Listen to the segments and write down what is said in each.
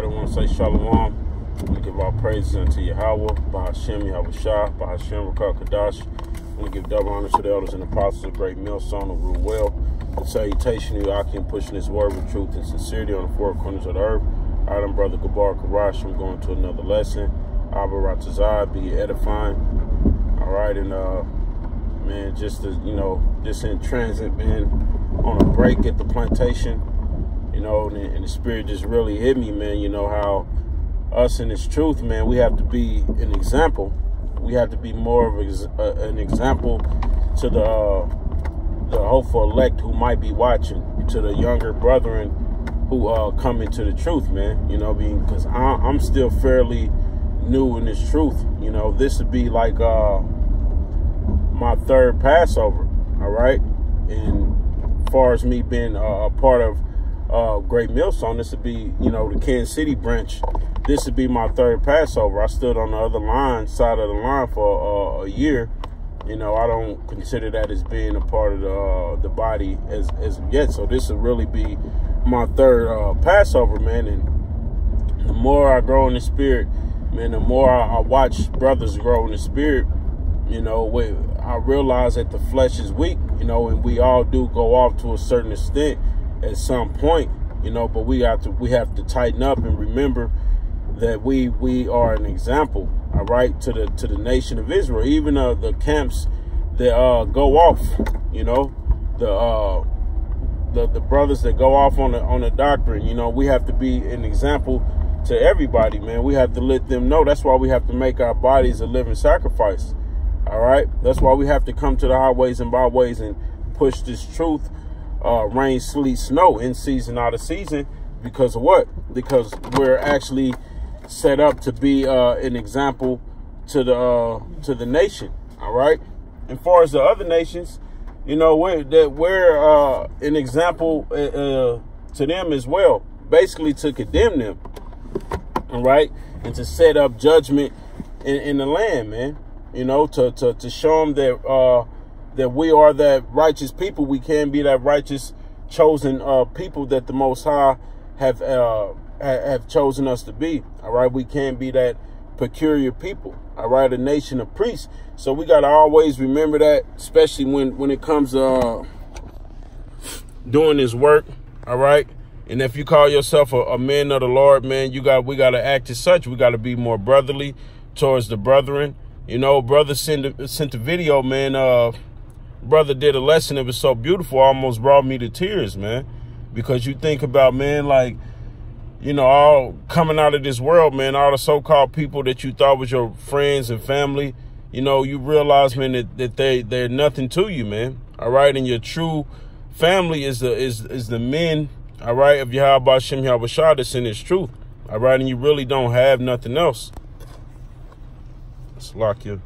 I want to say shalom. We give our praises unto Yahweh, Bahashem, Yahweh Shah, Bahashem, Rakah Kadash. I want to give double honor to the elders and apostles of Great Millstone who rule well. The salutation to Yakim, pushing his word with truth and sincerity on the four corners of the earth. All right, I'm Brother Gabar Karash. I'm going to another lesson. Abba Ratazah, be edifying. All right, and man, just to, just in transit, man, on a break at the plantation, and the spirit just really hit me, man. How us in this truth, man, we have to be an example. We have to be more of an example to the hopeful elect who might be watching, to the younger brethren who come into the truth, man. Because I'm still fairly new in this truth. This would be like my third Passover, all right? And as far as me being a part of Great Millstone, this would be, the Kansas City branch. This would be my third Passover. I stood on the other side of the line for a year. I don't consider that as being a part of the body as of yet. So this will really be my third Passover, man. And the more I grow in the spirit, man, the more I watch brothers grow in the spirit, I realize that the flesh is weak, and we all do go off to a certain extent at some point, but we have to tighten up and remember that we are an example, all right, to the nation of Israel. Even the camps that go off, the brothers that go off on the doctrine, we have to be an example to everybody, man. We have to let them know. That's why we have to make our bodies a living sacrifice. All right. That's why we have to come to the highways and byways and push this truth, rain, sleet, snow, in season, out of season. Because of what? Because we're actually set up to be an example to the nation. All right. And far as the other nations, we're an example to them as well. Basically to condemn them. All right. And to set up judgment in the land, man. To show them that we are that righteous people. We can be that righteous chosen people that the Most High have chosen us to be. All right, we can be that peculiar people. All right, a nation of priests. So we got to always remember that, especially when it comes to doing this work. All right, and if you call yourself a man of the Lord, man, we got to act as such. We got to be more brotherly towards the brethren. Brother sent a video, man. Brother did a lesson. It was so beautiful, almost brought me to tears, man. Because you think about, man, like, all coming out of this world, man, all the so-called people that you thought was your friends and family, you realize, man, that they're nothing to you, man. All right, and your true family is the men, all right, of Yahweh Shem Yahweh Shah that's in his truth. All right, and you really don't have nothing else. Let's lock your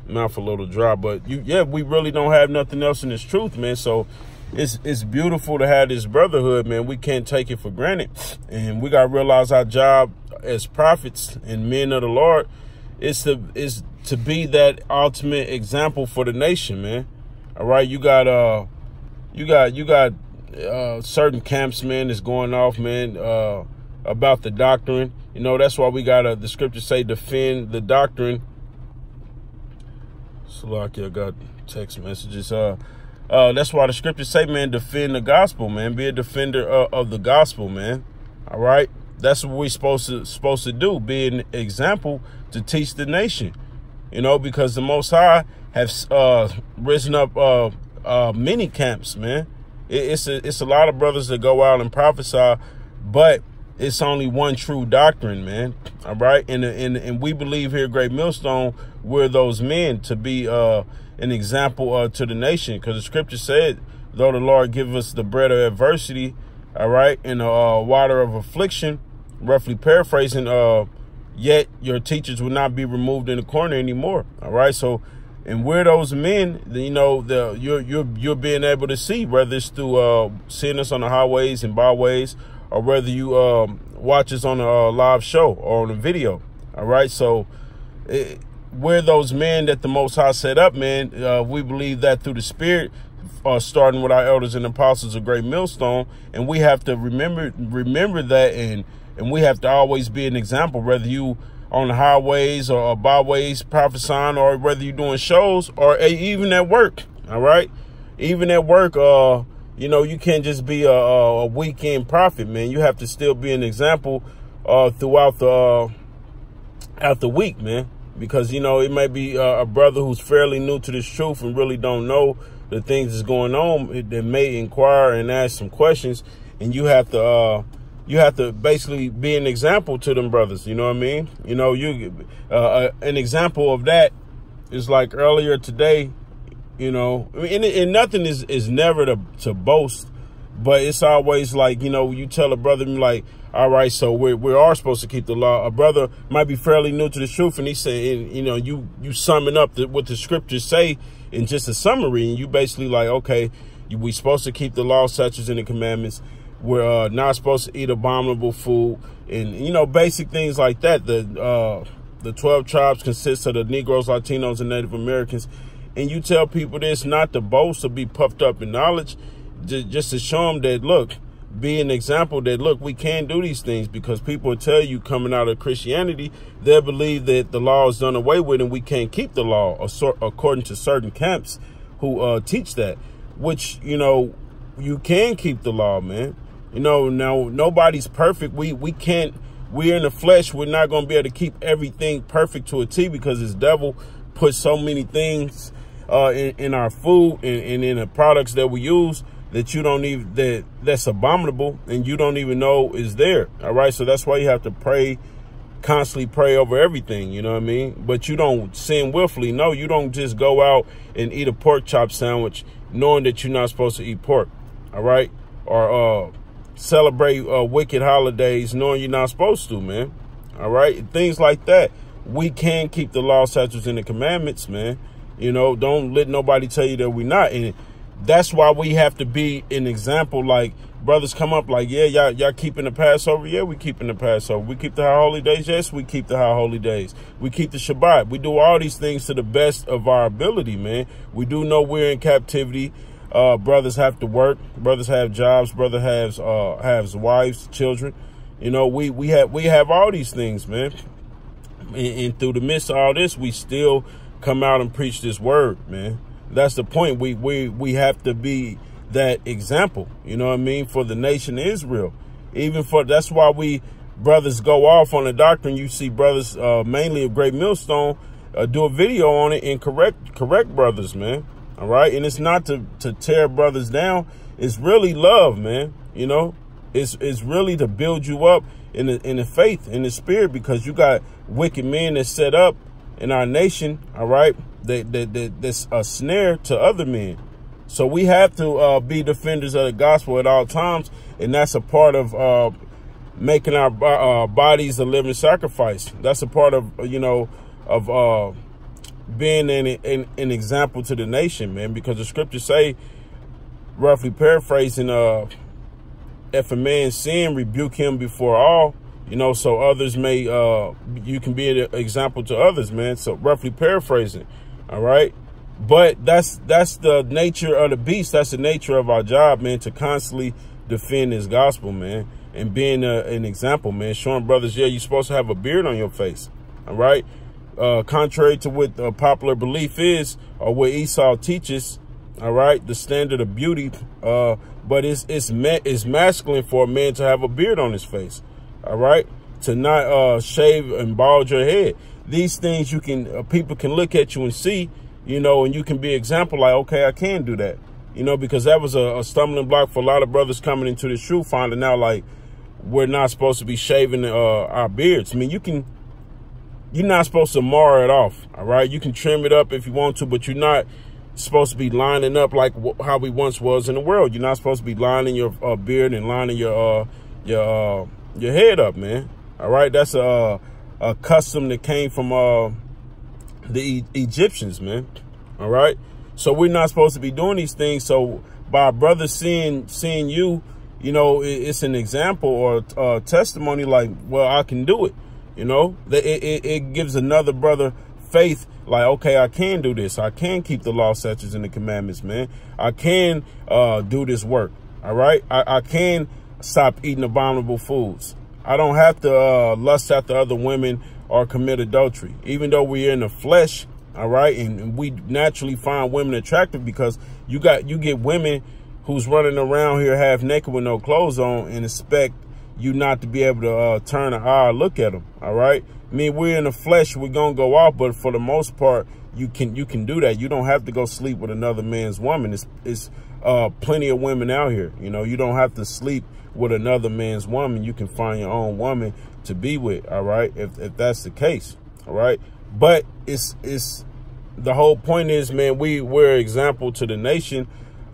mouth a little dry, but we really don't have nothing else in this truth, man. So it's beautiful to have this brotherhood, man. We can't take it for granted, and we gotta realize our job as prophets and men of the Lord is to be that ultimate example for the nation, man. All right, you got certain camps, man, that's going off, man, about the doctrine. That's why we got the scriptures say defend the doctrine. Salaki, I got text messages. That's why the scriptures say, man, defend the gospel, man. Be a defender of the gospel, man. All right. That's what we're supposed to do. Be an example to teach the nation. Because the Most High have risen up many camps, man. It's a lot of brothers that go out and prophesy, but it's only one true doctrine, man. All right. And we believe here, Great Millstone, we're those men to be an example to the nation. Because the scripture said, though the Lord give us the bread of adversity, all right, and the water of affliction, roughly paraphrasing, yet your teachers will not be removed in the corner anymore. All right. So, and we're those men, you're being able to see, whether it's through seeing us on the highways and byways, or whether you watch us on a live show or on a video. All right. So we're those men that the Most High set up, man. We believe that through the Spirit, starting with our elders and apostles, a great millstone. And we have to remember that, and we have to always be an example, whether you on the highways or byways prophesying, or whether you're doing shows, or even at work. All right. Even at work, you know, you can't just be a weekend prophet, man. You have to still be an example throughout the week, man. Because, you know, it may be a brother who's fairly new to this truth and really don't know the things that's going on. They may inquire and ask some questions, and you have to basically be an example to them brothers. You know what I mean? You know, an example of that is like earlier today. You know, and nothing is never to boast, but it's always like, you know, you tell a brother, like, all right, so we are supposed to keep the law. A brother might be fairly new to the truth, and he's saying, you know, you summing up what the scriptures say in just a summary, and you basically like, okay, we supposed to keep the law, statutes, and the commandments. We're not supposed to eat abominable food, and, you know, basic things like that. The 12 tribes consist of the Negroes, Latinos, and Native Americans. And you tell people this not to boast or be puffed up in knowledge, just to show them that, look, be an example that, look, we can do these things, because people will tell you coming out of Christianity, they'll believe that the law is done away with and we can't keep the law, according to certain camps who teach that, which, you know, you can keep the law, man. You know, now nobody's perfect. We can't, we're in the flesh. We're not going to be able to keep everything perfect to a T, because this devil puts so many things in our food and in the products that we use that you don't even, that's abominable, and you don't even know is there. All right. So that's why you have to pray, constantly pray over everything. You know what I mean? But you don't sin willfully. No, you don't just go out and eat a pork chop sandwich knowing that you're not supposed to eat pork. All right. Or celebrate wicked holidays knowing you're not supposed to, man. All right. Things like that. We can keep the law, statutes, and the commandments, man. You know, don't let nobody tell you that we're not. And that's why we have to be an example. Like, brothers come up like, yeah, y'all keeping the Passover? Yeah, we keeping the Passover. We keep the high holy days? Yes, we keep the high holy days. We keep the Shabbat. We do all these things to the best of our ability, man. We do know we're in captivity. Brothers have to work. Brothers have jobs. Brother has wives, children. You know, we have all these things, man. And through the midst of all this, we still come out and preach this word, man. That's the point. We have to be that example, you know what I mean, for the nation of Israel. That's why we brothers go off on the doctrine. You see brothers, mainly of Great Millstone, do a video on it and correct brothers, man. All right. And it's not to tear brothers down. It's really love, man. You know, it's really to build you up in the faith, in the spirit, because you got wicked men that set up in our nation, all right, that's a snare to other men. So we have to be defenders of the gospel at all times, and that's a part of making our bodies a living sacrifice. That's a part of, you know, of being an example to the nation, man, because the scriptures say, roughly paraphrasing, if a man sin, rebuke him before all. You know, so others may, you can be an example to others, man. So roughly paraphrasing. All right. But that's the nature of the beast. That's the nature of our job, man, to constantly defend this gospel, man, and being an example, man, showing brothers, yeah, you're supposed to have a beard on your face. All right. Contrary to what popular belief is, or what Esau teaches. All right. The standard of beauty. But it's masculine for a man to have a beard on his face. All right, to not shave and bald your head. These things you can, people can look at you and see, you know, and you can be example like, okay, I can do that, you know, because that was a stumbling block for a lot of brothers coming into the truth, finding out like we're not supposed to be shaving our beards. I mean, you're not supposed to mar it off. All right, you can trim it up if you want to, but you're not supposed to be lining up like how we once was in the world. You're not supposed to be lining your beard and lining your head up, man. All right, that's a custom that came from the Egyptians, man. All right, so we're not supposed to be doing these things. So by brothers seeing you, you know, it's an example or testimony like, well, I can do it. You know, it gives another brother faith, like, okay, I can do this. I can keep the law, statutes, and the commandments, man. I can do this work, all right? I can stop eating abominable foods. I don't have to lust after other women or commit adultery, even though we're in the flesh, all right? And we naturally find women attractive because you get women who's running around here half naked with no clothes on and expect you not to be able to turn an eye or look at them, all right? I mean, we're in the flesh, we're going to go off, but for the most part, you can do that. You don't have to go sleep with another man's woman. It's plenty of women out here. You know, you don't have to sleep with another man's woman. You can find your own woman to be with, all right, if that's the case, all right? But it's the whole point is, man, we're an example to the nation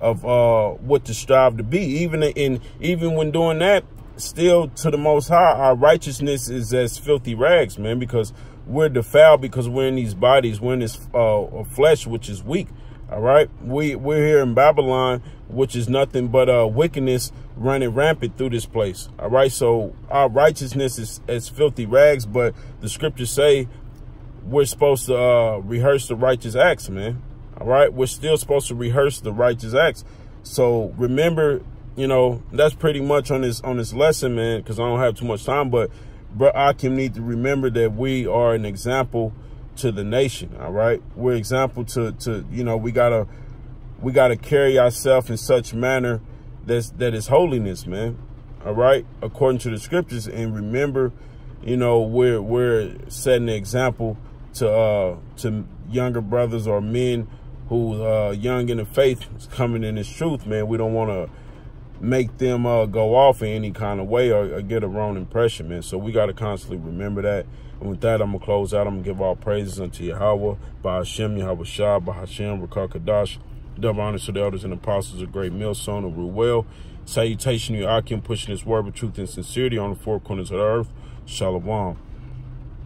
of what to strive to be. Even when doing that, still to the Most High, our righteousness is as filthy rags, man, because we're defiled, because we're in these bodies, we're in this flesh, which is weak, all right? We're here in Babylon, which is nothing but wickedness running rampant through this place, all right? So our righteousness is as filthy rags, but the scriptures say we're supposed to rehearse the righteous acts, man, all right? We're still supposed to rehearse the righteous acts. So remember, you know, that's pretty much on this lesson, man, because I don't have too much time. But Bro Akim need to remember that we are an example to the nation, all right? We're example to you know, we gotta carry ourselves in such manner that is holiness, man, all right, according to the scriptures. And remember, you know, we're setting the example to younger brothers or men who young in the faith is coming in this truth, man. We don't want to make them go off in any kind of way or get a wrong impression, man. So we got to constantly remember that. And with that, I'm going to close out. I'm going to give all praises unto Yahweh, Bahashem, Yahweh Shah, Bahashem, Rakah Kadash. Double honors to the elders and apostles of Great Millstone of Ruel. Salutation to Akim, pushing his word with truth and sincerity on the four corners of the earth. Shalom.